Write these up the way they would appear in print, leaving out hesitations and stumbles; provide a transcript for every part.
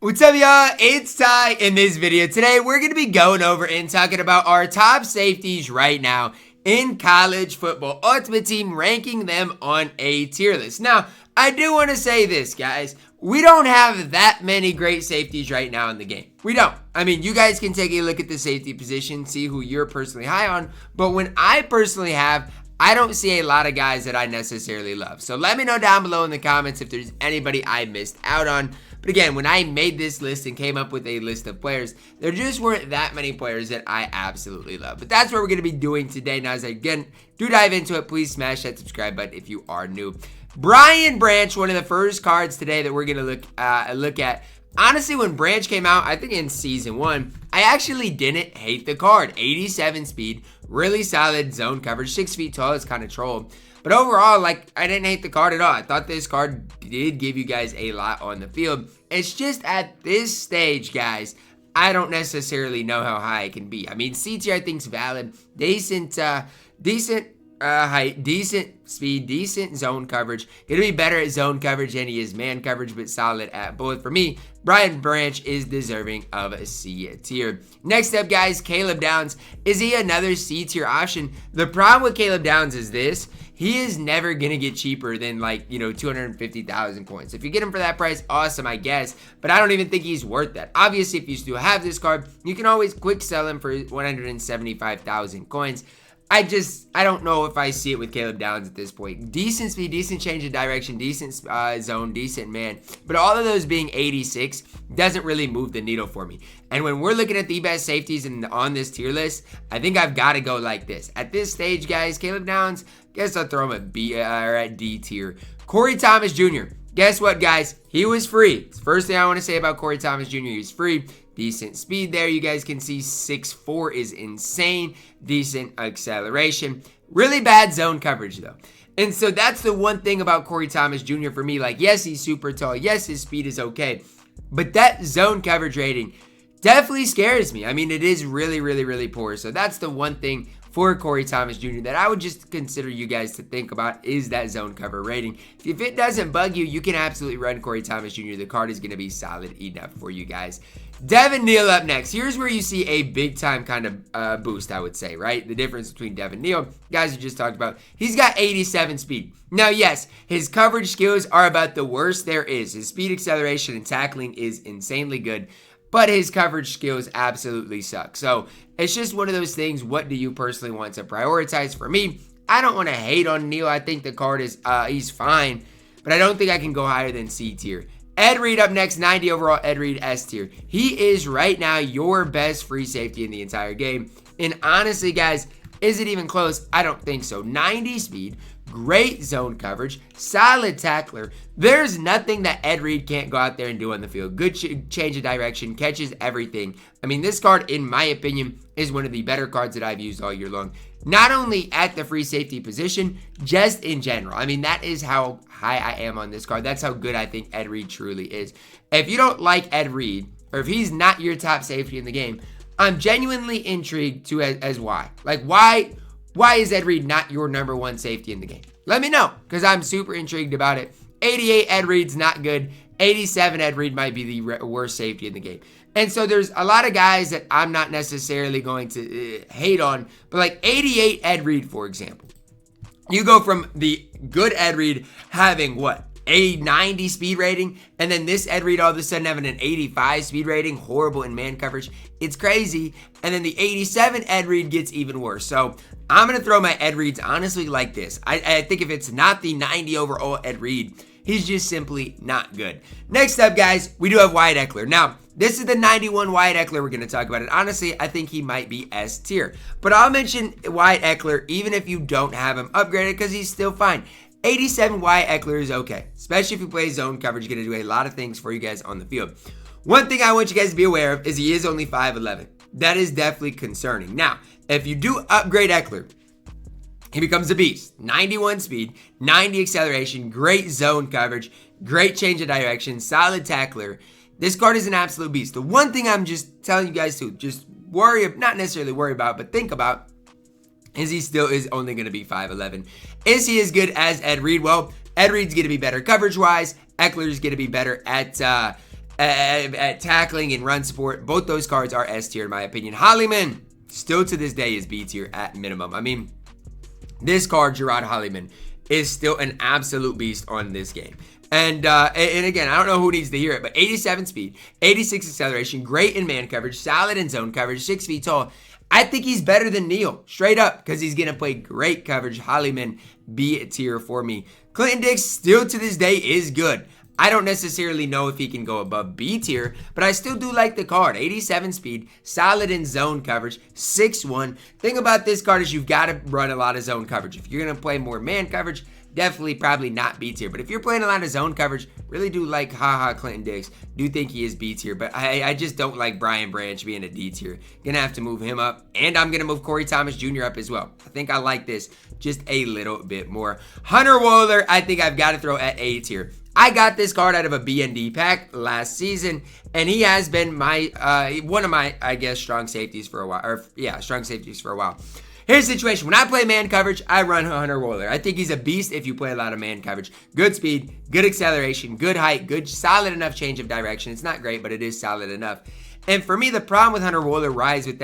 What's up, y'all? It's Ty. In this video today, we're going to be going over and talking about our top safeties right now in college football Ultimate Team, ranking them on a tier list. Now, I do want to say this, guys. We don't have that many great safeties right now in the game. We don't. I mean, you guys can take a look at the safety position, see who you're personally high on. But when I personally I don't see a lot of guys that I necessarily love. So let me know down below in the comments if there's anybody I missed out on. But again, when I made this list and came up with a list of players, there just weren't that many players that I absolutely love. But that's what we're going to be doing today. Now, as I again do dive into it, please smash that subscribe button if you are new. Brian Branch, one of the first cards today that we're going to look at. Honestly, when Branch came out, I think in season 1, I actually didn't hate the card. 87 speed, really solid zone coverage, 6 feet tall, is kind of troll. But overall, I didn't hate the card at all. I thought this card did give you guys a lot on the field. It's just at this stage, guys, I don't necessarily know how high it can be. I mean, C tier I think is valid. Decent height, decent speed, decent zone coverage. Gonna be better at zone coverage than he is man coverage, but solid at both. For me, Brian Branch is deserving of a C tier. Next up, guys, Caleb Downs. Is he another C tier option? The problem with Caleb Downs is this. He is never going to get cheaper than 250,000 points. If you get him for that price, awesome, I guess. But I don't even think he's worth that. Obviously, if you still have this card, you can always quick sell him for 175,000 coins. I don't know if I see it with Caleb Downs at this point. Decent speed, decent change of direction, decent zone, decent man. But all of those being 86 doesn't really move the needle for me. And when we're looking at the best safeties on this tier list, I think I've got to go like this. At this stage, guys, Caleb Downs, guess I'll throw him at B or at D tier. Corey Thomas Jr. Guess what, guys? He was free. First thing I want to say about Corey Thomas Jr., he was free. Decent speed there. You guys can see 6'4" is insane. Decent acceleration. Really bad zone coverage, though. And so that's the one thing about Corey Thomas Jr. for me. Yes, he's super tall. Yes, his speed is okay. But that zone coverage rating definitely scares me. I mean, it is really, really, really poor. So that's the one thing for Corey Thomas Jr. that I would just consider you guys to think about is that zone cover rating. If it doesn't bug you, you can absolutely run Corey Thomas Jr. The card is going to be solid enough for you guys. Devin Neal up next. Here's where you see a big time kind of boost, I would say, right? The difference between Devin Neal, guys we just talked about, he's got 87 speed. Now, yes, his coverage skills are about the worst there is. His speed, acceleration, and tackling is insanely good, but his coverage skills absolutely suck. So it's just one of those things. What do you personally want to prioritize? For me, I don't want to hate on Neal. I think the card is he's fine, but I don't think I can go higher than C tier. Ed Reed up next, 90 overall, Ed Reed S tier. He is right now your best free safety in the entire game. And honestly, guys, is it even close? I don't think so. 90 speed, great zone coverage, solid tackler. There's nothing that Ed Reed can't go out there and do on the field. Good change of direction, catches everything. I mean, this card, in my opinion, is one of the better cards that I've used all year long. Not only at the free safety position, just in general. I mean, that is how high I am on this card. That's how good I think Ed Reed truly is. If you don't like Ed Reed, or if he's not your top safety in the game, I'm genuinely intrigued as why. Why is Ed Reed not your number one safety in the game? Let me know, because I'm super intrigued about it. 88 Ed Reed's not good. 87 Ed Reed might be the worst safety in the game. And so there's a lot of guys that I'm not necessarily going to hate on, but 88 Ed Reed, for example. You go from the good Ed Reed having what? A 90 speed rating, and then this Ed Reed all of a sudden having an 85 speed rating, horrible in man coverage. It's crazy. And then the 87 Ed Reed gets even worse. So I'm going to throw my Ed Reeds honestly like this. I think if it's not the 90 overall Ed Reed, he's just simply not good. Next up, guys, we do have Wyatt Ekeler. Now, this is the 91 Wyatt Ekeler we're going to talk about. And honestly, I think he might be S tier. But I'll mention Wyatt Ekeler even if you don't have him upgraded because he's still fine. 87 Wyatt Ekeler is okay, especially if you play zone coverage. You're going to do a lot of things for you guys on the field. One thing I want you guys to be aware of is he is only 5'11". That is definitely concerning. Now, if you do upgrade Ekeler, he becomes a beast. 91 speed, 90 acceleration, great zone coverage, great change of direction, solid tackler. This card is an absolute beast. The one thing I'm just telling you guys to just not necessarily worry about, but think about, is he still is only going to be 5'11". Is he as good as Ed Reed? Well, Ed Reed's going to be better coverage-wise. Ekeler's going to be better at at tackling and run support. Both those cards are S tier in my opinion. Hollyman, still to this day, is B tier at minimum. I mean, this card, Gerard Hollyman, is still an absolute beast on this game. And again, I don't know who needs to hear it, but 87 speed, 86 acceleration, great in man coverage, solid in zone coverage, 6 feet tall. I think he's better than Neal, straight up, because he's going to play great coverage. Hollyman, B tier for me. Clinton Dix, still to this day, is good. I don't necessarily know if he can go above B tier, but I still do like the card. 87 speed, solid in zone coverage, 6'1". Thing about this card is you've got to run a lot of zone coverage. If you're going to play more man coverage, definitely probably not B tier. But if you're playing a lot of zone coverage, really do like Clinton Dix. Do think he is B tier, but I just don't like Brian Branch being a D tier. Gonna have to move him up, and I'm gonna move Corey Thomas Jr. up as well. I think I like this just a little bit more. Hunter Wohler, I think I've got to throw at A tier. I got this card out of a BND pack last season, and he has been my one of my, I guess, strong safeties for a while. Or yeah, strong safeties for a while. Here's the situation. When I play man coverage, I run Hunter Wohler. I think he's a beast if you play a lot of man coverage. Good speed, good acceleration, good height, good, solid enough change of direction. It's not great, but it is solid enough. And for me, the problem with Hunter Wohler lies with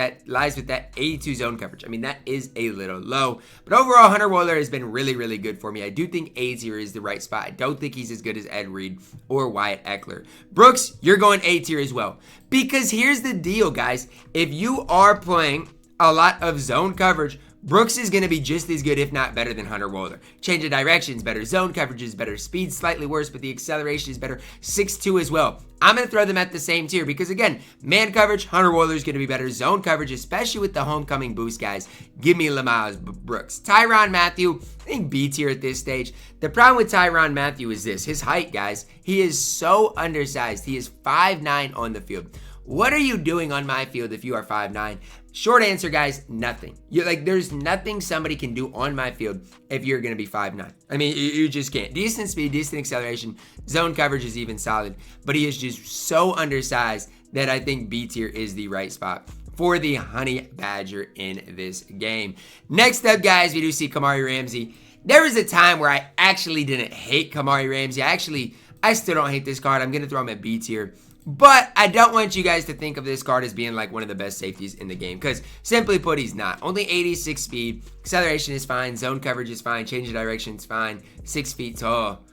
that 82 zone coverage. I mean, that is a little low. But overall, Hunter Wohler has been really, really good for me. I do think A tier is the right spot. I don't think he's as good as Ed Reed or Wyatt Eckler. Brooks, you're going A tier as well. Because here's the deal, guys. If you are playing a lot of zone coverage, Brooks is going to be just as good, if not better, than Hunter Wohler. Change of direction is better, zone coverage is better, speed slightly worse, but the acceleration is better, 6'2" as well. I'm going to throw them at the same tier because, again, man coverage, Hunter Wohler is going to be better. Zone coverage, especially with the homecoming boost, guys, give me Lamiles Brooks. Tyrann Mathieu, I think B tier at this stage. The problem with Tyrann Mathieu is this, his height, guys. He is so undersized. He is 5'9" on the field. What are you doing on my field if you are 5'9"? Short answer, guys, nothing. There's nothing somebody can do on my field if you're going to be 5'9". I mean, you just can't. Decent speed, decent acceleration. Zone coverage is even solid. But he is just so undersized that I think B tier is the right spot for the Honey Badger in this game. Next up, guys, we do see Kamari Ramsey. There was a time where I actually didn't hate Kamari Ramsey. I still don't hate this card. I'm going to throw him at B tier. But I don't want you guys to think of this card as being like one of the best safeties in the game, because simply put, he's not. Only 86 speed, acceleration is fine, zone coverage is fine, change of direction is fine, 6 feet tall.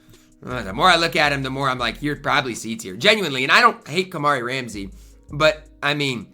The more I look at him, the more I'm like, you're probably C tier. Genuinely, and I don't hate Kamari Ramsey, but I mean,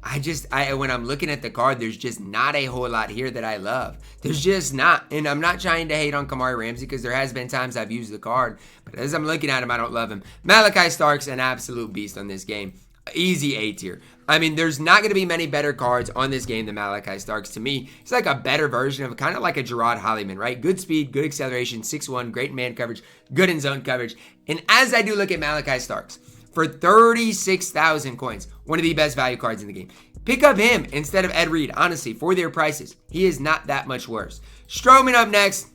when I'm looking at the card, there's just not a whole lot here that I love. There's just not. And I'm not trying to hate on Kamari Ramsey because there has been times I've used the card. But as I'm looking at him, I don't love him. Malachi Stark's an absolute beast on this game. Easy A tier. I mean, there's not going to be many better cards on this game than Malachi Stark's. To me, he's like a better version of kind of like a Gerard Hollyman, right? Good speed, good acceleration, 6'1", great man coverage, good in zone coverage. And as I do look at Malachi Stark's, for 36,000 coins, one of the best value cards in the game. Pick up him instead of Ed Reed, honestly, for their prices. He is not that much worse. Stroman up next.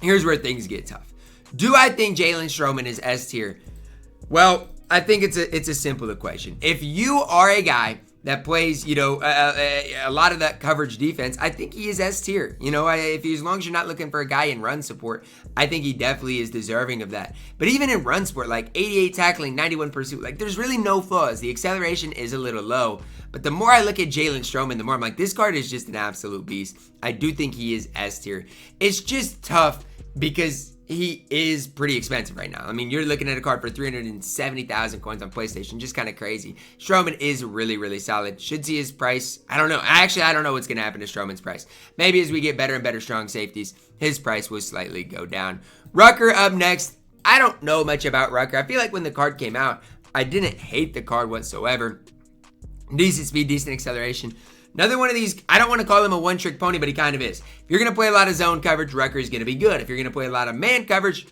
Here's where things get tough. Do I think Jalen Stroman is S tier? Well, I think it's a simple equation. If you are a guy that plays, a lot of that coverage defense, I think he is S tier. As long as you're not looking for a guy in run support, I think he definitely is deserving of that. But even in run support, like 88 tackling, 91 pursuit, there's really no flaws. The acceleration is a little low. But the more I look at Jalen Stroman, the more I'm like, this card is just an absolute beast. I do think he is S tier. It's just tough because he is pretty expensive right now. I mean, you're looking at a card for 370,000 coins on PlayStation. Just kind of crazy. Stroman is really, really solid. Should see his price. I don't know. Actually, I don't know what's going to happen to Stroman's price. Maybe as we get better and better strong safeties, his price will slightly go down. Rucker up next. I don't know much about Rucker. I feel like when the card came out, I didn't hate the card whatsoever. Decent speed, decent acceleration. Another one of these, I don't want to call him a one-trick pony, but he kind of is. If you're going to play a lot of zone coverage, Rucker is going to be good. If you're going to play a lot of man coverage,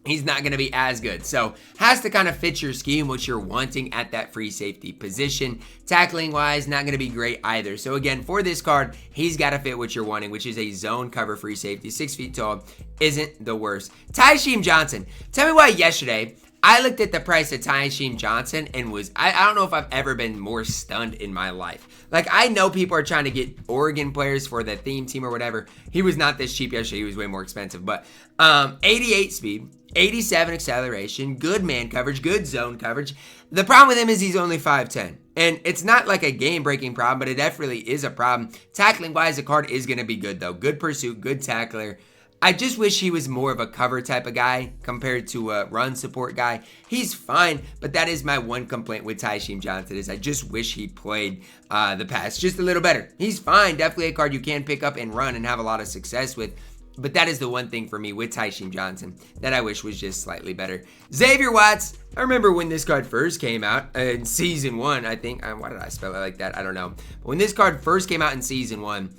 he's not going to be as good. So, has to kind of fit your scheme, what you're wanting at that free safety position. Tackling-wise, not going to be great either. So, again, for this card, he's got to fit what you're wanting, which is a zone cover free safety. 6 feet tall, isn't the worst. Tysheem Johnson. Tell me why yesterday I looked at the price of Tysheem Johnson and I don't know if I've ever been more stunned in my life. Like, I know people are trying to get Oregon players for the theme team or whatever. He was not this cheap yesterday. He was way more expensive. But 88 speed, 87 acceleration, good man coverage, good zone coverage. The problem with him is he's only 5'10". And it's not like a game-breaking problem, but it definitely is a problem. Tackling-wise, the card is going to be good, though. Good pursuit, good tackler. I just wish he was more of a cover type of guy compared to a run support guy. He's fine, but that is my one complaint with Tysheem Johnson is I just wish he played the pass just a little better. He's fine, definitely a card you can pick up and run and have a lot of success with. But that is the one thing for me with Tysheem Johnson that I wish was just slightly better. Xavier Watts, I remember when this card first came out in Season 1, I think. Why did I spell it like that? I don't know. But when this card first came out in Season 1,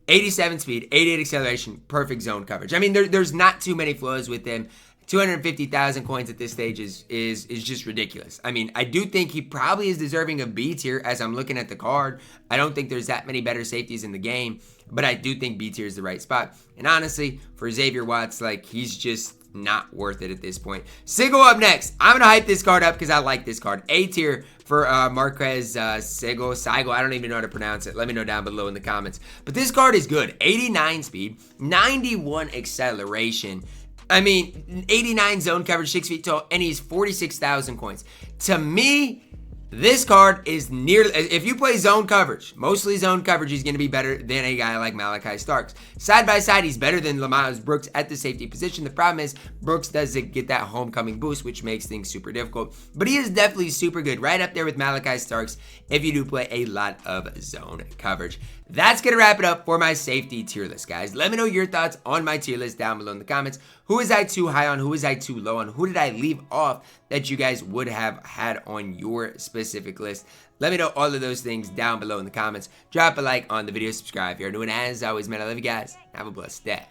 87 speed, 88 acceleration, perfect zone coverage. I mean, there's not too many flaws with him. 250,000 coins at this stage is just ridiculous. I mean, I do think he probably is deserving of B tier as I'm looking at the card. I don't think there's that many better safeties in the game, but I do think B tier is the right spot. And honestly, for Xavier Watts, like, he's just not worth it at this point. Sigel up next. I'm going to hype this card up because I like this card. A tier for Marquez Sigel. I don't even know how to pronounce it. Let me know down below in the comments. But this card is good. 89 speed, 91 acceleration. I mean, 89 zone coverage, 6 feet tall, and he's 46,000 coins. To me, this card is nearly, if you play zone coverage, mostly zone coverage, he's going to be better than a guy like Malachi Starks. Side by side, he's better than Lamiles Brooks at the safety position. The problem is Brooks doesn't get that homecoming boost, which makes things super difficult. But he is definitely super good, right up there with Malachi Starks if you do play a lot of zone coverage. That's going to wrap it up for my safety tier list, guys. Let me know your thoughts on my tier list down below in the comments. Who was I too high on? Who was I too low on? Who did I leave off that you guys would have had on your specific list? Let me know all of those things down below in the comments. Drop a like on the video, subscribe if you're new, and as always, man, I love you guys. Have a blessed day.